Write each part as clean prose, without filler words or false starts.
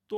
تو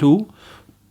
2,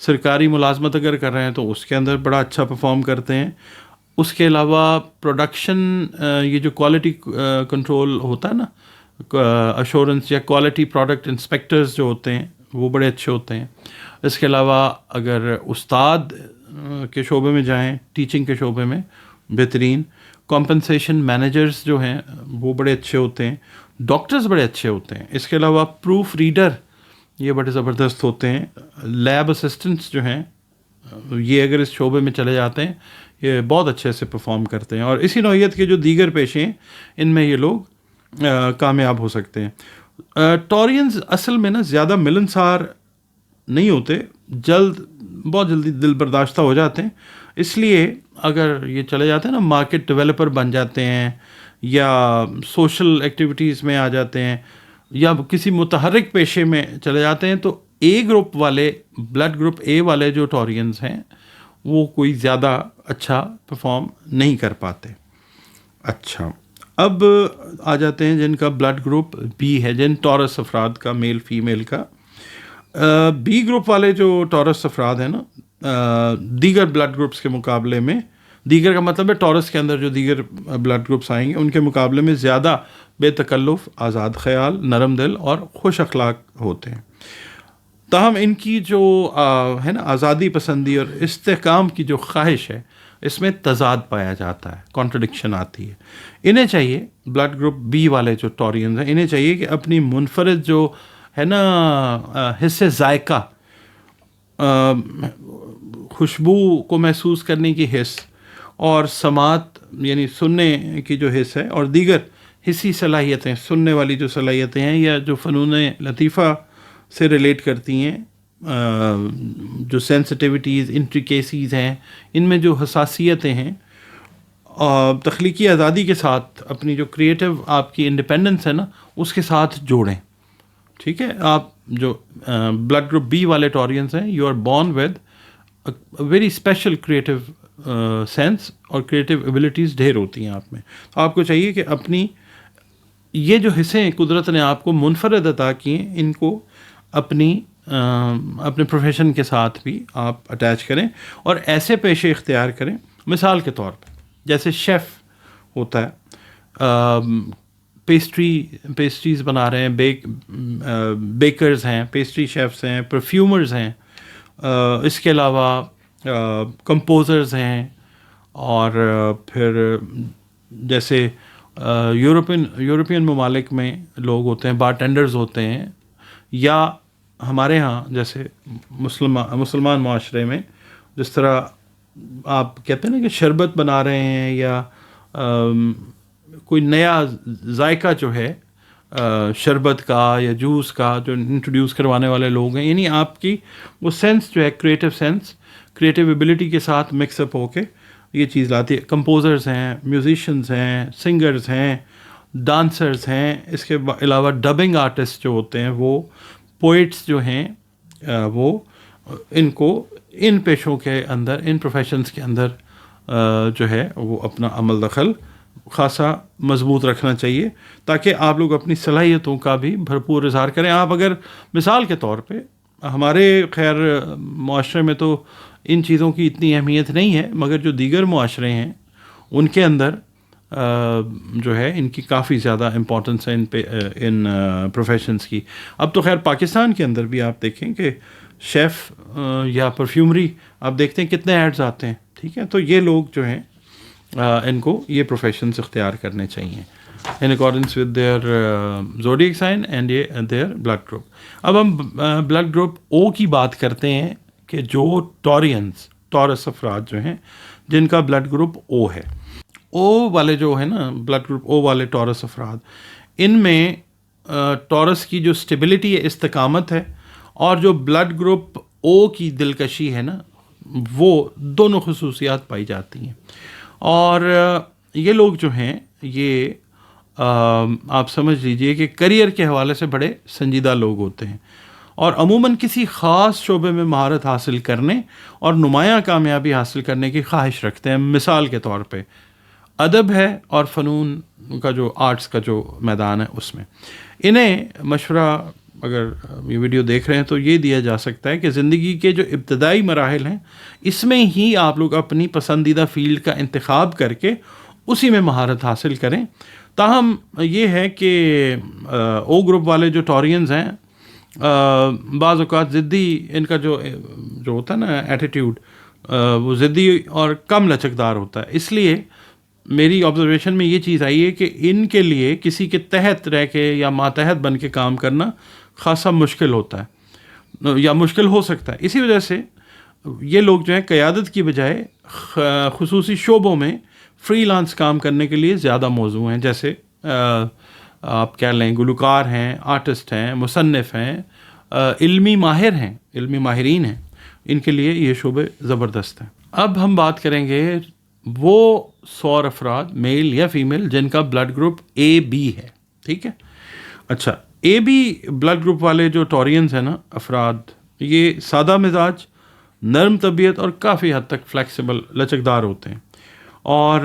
سرکاری ملازمت اگر کر رہے ہیں تو اس کے اندر بڑا اچھا پرفارم کرتے ہیں. اس کے علاوہ پروڈکشن، یہ جو کوالٹی کنٹرول ہوتا ہے نا، ایشورنس یا کوالٹی پروڈکٹ انسپیکٹرز جو ہوتے ہیں وہ بڑے اچھے ہوتے ہیں. اس کے علاوہ اگر استاد کے شعبے میں جائیں، ٹیچنگ کے شعبے میں بہترین. کمپنسیشن مینیجرز جو ہیں وہ بڑے اچھے ہوتے ہیں. ڈاکٹرز بڑے اچھے ہوتے ہیں. اس کے علاوہ پروف ریڈر یہ بڑے زبردست ہوتے ہیں. لیب اسسٹنٹس جو ہیں یہ اگر اس شعبے میں چلے جاتے ہیں یہ بہت اچھے سے پرفارم کرتے ہیں. اور اسی نوعیت کے جو دیگر پیشے ہیں ان میں یہ لوگ کامیاب ہو سکتے ہیں. ٹورینز اصل میں نا زیادہ ملنسار نہیں ہوتے، بہت جلدی دل برداشتہ ہو جاتے ہیں. اس لیے اگر یہ چلے جاتے ہیں نا، مارکیٹ ڈیولپر بن جاتے ہیں یا سوشل ایکٹیویٹیز میں آ جاتے ہیں یا کسی متحرک پیشے میں چلے جاتے ہیں، تو اے گروپ والے، بلڈ گروپ اے والے جو ٹورینز ہیں وہ کوئی زیادہ اچھا پرفارم نہیں کر پاتے. اچھا، اب آ جاتے ہیں جن کا بلڈ گروپ بی ہے، جن ٹورس افراد کا، میل فیمیل کا. بی گروپ والے جو ٹورس افراد ہیں نا، دیگر بلڈ گروپس کے مقابلے میں، دیگر کا مطلب ہے ٹورس کے اندر جو دیگر بلڈ گروپس آئیں گے ان کے مقابلے میں زیادہ بے تکلف، آزاد خیال، نرم دل اور خوش اخلاق ہوتے ہیں. تاہم ان کی جو ہے نا آزادی پسندی اور استحکام کی جو خواہش ہے، اس میں تضاد پایا جاتا ہے، کانٹرڈکشن آتی ہے. انہیں چاہیے، بلڈ گروپ بی والے جو ٹورینز ہیں، انہیں چاہیے کہ اپنی منفرد جو ہے نا حص ذائقہ، خوشبو کو محسوس کرنے کی حص اور سماعت یعنی سننے کی جو حص ہے، اور دیگر حصی صلاحیتیں، سننے والی جو صلاحیتیں ہیں یا جو فنون لطیفہ سے ریلیٹ کرتی ہیں، جو سینسٹیوٹیز، انٹریکیسیز ہیں، ان میں جو حساسیتیں ہیں، تخلیقی آزادی کے ساتھ اپنی جو کریٹو آپ کی انڈیپینڈنس ہے نا اس کے ساتھ جوڑیں. ٹھیک ہے، آپ جو بلڈ گروپ بی والے ٹورینز ہیں، you are born with very special creative sense اور کریٹو ایبلٹیز ڈھیر ہوتی ہیں آپ میں. تو آپ کو چاہیے کہ اپنی یہ جو حصے قدرت نے آپ کو منفرد عطا کی ہیں، ان کو اپنے پروفیشن کے ساتھ بھی آپ اٹیچ کریں اور ایسے پیشے اختیار کریں. مثال کے طور پہ جیسے شیف ہوتا ہے، پیسٹریز بنا رہے ہیں، بیکرز ہیں، پیسٹری شیفز ہیں، پرفیومرز ہیں. اس کے علاوہ کمپوزرز ہیں، اور پھر جیسے یورپین ممالک میں لوگ ہوتے ہیں، بارٹینڈرز ہوتے ہیں، یا ہمارے ہاں جیسے مسلمان معاشرے میں جس طرح آپ کہتے ہیں نا کہ شربت بنا رہے ہیں یا کوئی نیا ذائقہ جو ہے شربت کا یا جوس کا جو انٹروڈیوس کروانے والے لوگ ہیں، یعنی آپ کی وہ سینس جو ہے، کریٹو سینس، کریٹو ایبلٹی کے ساتھ مکس اپ ہو کے یہ چیز لاتی ہے. کمپوزرز ہیں، میوزیشنز ہیں، سنگرز ہیں، ڈانسرز ہیں. اس کے علاوہ ڈبنگ آرٹسٹ جو ہوتے ہیں، وہ پوئٹس جو ہیں، وہ ان کو ان پیشوں کے اندر، ان پروفیشنز کے اندر جو ہے وہ اپنا عمل دخل خاصا مضبوط رکھنا چاہیے تاکہ آپ لوگ اپنی صلاحیتوں کا بھی بھرپور اظہار کریں. آپ اگر مثال کے طور پہ ہمارے خیر معاشرے میں تو ان چیزوں کی اتنی اہمیت نہیں ہے، مگر جو دیگر معاشرے ہیں ان کے اندر جو ہے ان کی کافی زیادہ امپورٹنس ہے ان پروفیشنز کی. اب تو خیر پاکستان کے اندر بھی آپ دیکھیں کہ شیف یا پرفیومری آپ دیکھتے ہیں کتنے ایڈز آتے ہیں. ٹھیک ہے، تو یہ لوگ جو ہیں ان کو یہ پروفیشنز اختیار کرنے چاہیے in accordance with their zodiac sign and their blood group. اب ہم بلڈ گروپ او کی بات کرتے ہیں کہ جو ٹورس افراد جو ہیں جن کا بلڈ گروپ او ہے. او والے جو ہے نا، بلڈ گروپ او والے ٹورس افراد، ان میں ٹورس کی جو اسٹیبلٹی ہے، استقامت ہے، اور جو بلڈ گروپ او کی دلکشی ہے نا، وہ دونوں خصوصیات پائی جاتی ہیں. اور یہ لوگ جو ہیں یہ آپ سمجھ لیجئے کہ کریئر کے حوالے سے بڑے سنجیدہ لوگ ہوتے ہیں اور عموماً کسی خاص شعبے میں مہارت حاصل کرنے اور نمایاں کامیابی حاصل کرنے کی خواہش رکھتے ہیں. مثال کے طور پہ ادب ہے اور فنون کا جو آرٹس کا جو میدان ہے، اس میں انہیں مشورہ اگر یہ ویڈیو دیکھ رہے ہیں تو یہ دیا جا سکتا ہے کہ زندگی کے جو ابتدائی مراحل ہیں اس میں ہی آپ لوگ اپنی پسندیدہ فیلڈ کا انتخاب کر کے اسی میں مہارت حاصل کریں. تاہم یہ ہے کہ او گروپ والے جو ٹورینز ہیں بعض اوقات ضدی ان کا جو ہوتا ہے نا ایٹیٹیوڈ وہ ضدی اور کم لچکدار ہوتا ہے. اس لیے میری آبزرویشن میں یہ چیز آئی ہے کہ ان کے لیے کسی کے تحت رہ کے یا ماتحت بن کے کام کرنا خاصا مشکل ہوتا ہے یا مشکل ہو سکتا ہے. اسی وجہ سے یہ لوگ جو ہیں قیادت کی بجائے خصوصی شعبوں میں فری لانس کام کرنے کے لیے زیادہ موزوں ہیں. جیسے آپ کہہ لیں گلوکار ہیں، آرٹسٹ ہیں، مصنف ہیں، علمی ماہر ہیں، علمی ماہرین ہیں، ان کے لیے یہ شعبے زبردست ہیں. اب ہم بات کریں گے وہ 100 افراد میل یا فیمیل جن کا بلڈ گروپ اے بی ہے. ٹھیک ہے. اچھا، اے بی بلڈ گروپ والے جو ٹورینز ہیں نا افراد، یہ سادہ مزاج، نرم طبیعت اور کافی حد تک فلیکسیبل لچکدار ہوتے ہیں. اور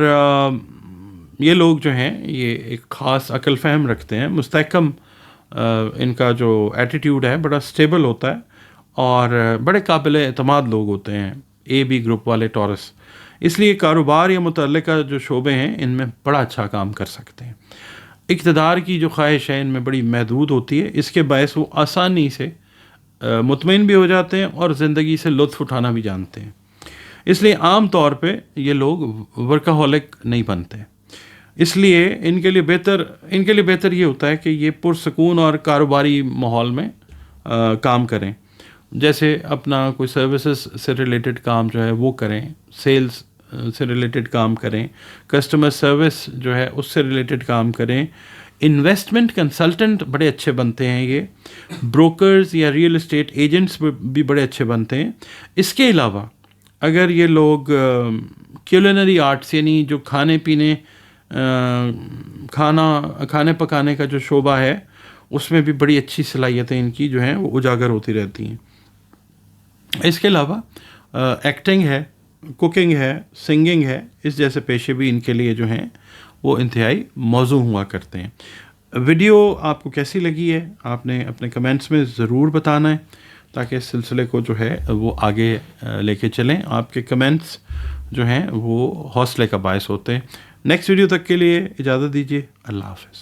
یہ لوگ جو ہیں یہ ایک خاص عقل فہم رکھتے ہیں. مستحکم ان کا جو ایٹیٹیوڈ ہے بڑا سٹیبل ہوتا ہے اور بڑے قابل اعتماد لوگ ہوتے ہیں اے بی گروپ والے ٹورس. اس لیے کاروبار یا متعلقہ جو شعبے ہیں ان میں بڑا اچھا کام کر سکتے ہیں. اقتدار کی جو خواہش ہے ان میں بڑی محدود ہوتی ہے. اس کے باعث وہ آسانی سے مطمئن بھی ہو جاتے ہیں اور زندگی سے لطف اٹھانا بھی جانتے ہیں. اس لیے عام طور پہ یہ لوگ ورکاہولک نہیں بنتے. اس لیے ان کے لیے بہتر یہ ہوتا ہے کہ یہ پرسکون اور کاروباری ماحول میں کام کریں. جیسے اپنا کوئی سروسز سے ریلیٹڈ کام جو ہے وہ کریں، سیلز سے ریلیٹڈ کام کریں، کسٹمر سروس جو ہے اس سے ریلیٹڈ کام کریں. انویسٹمنٹ کنسلٹنٹ بڑے اچھے بنتے ہیں. یہ بروکرز یا ریئل اسٹیٹ ایجنٹس بھی بڑے اچھے بنتے ہیں. اس کے علاوہ اگر یہ لوگ کیولنری آرٹس یعنی جو کھانے پینے کھانے پکانے کا جو شعبہ ہے اس میں بھی بڑی اچھی صلاحیتیں ان کی جو ہیں وہ اجاگر ہوتی رہتی ہیں. اس کے علاوہ ایکٹنگ ہے، کوکنگ ہے، سنگنگ ہے، اس جیسے پیشے بھی ان کے لیے جو ہیں وہ انتہائی موزوں ہوا کرتے ہیں. ویڈیو آپ کو کیسی لگی ہے آپ نے اپنے کمنٹس میں ضرور بتانا ہے تاکہ اس سلسلے کو جو ہے وہ آگے لے کے چلیں. آپ کے کمنٹس جو ہیں وہ حوصلے کا باعث ہوتے ہیں. نیکسٹ ویڈیو تک کے لیے اجازت دیجیے. اللہ حافظ.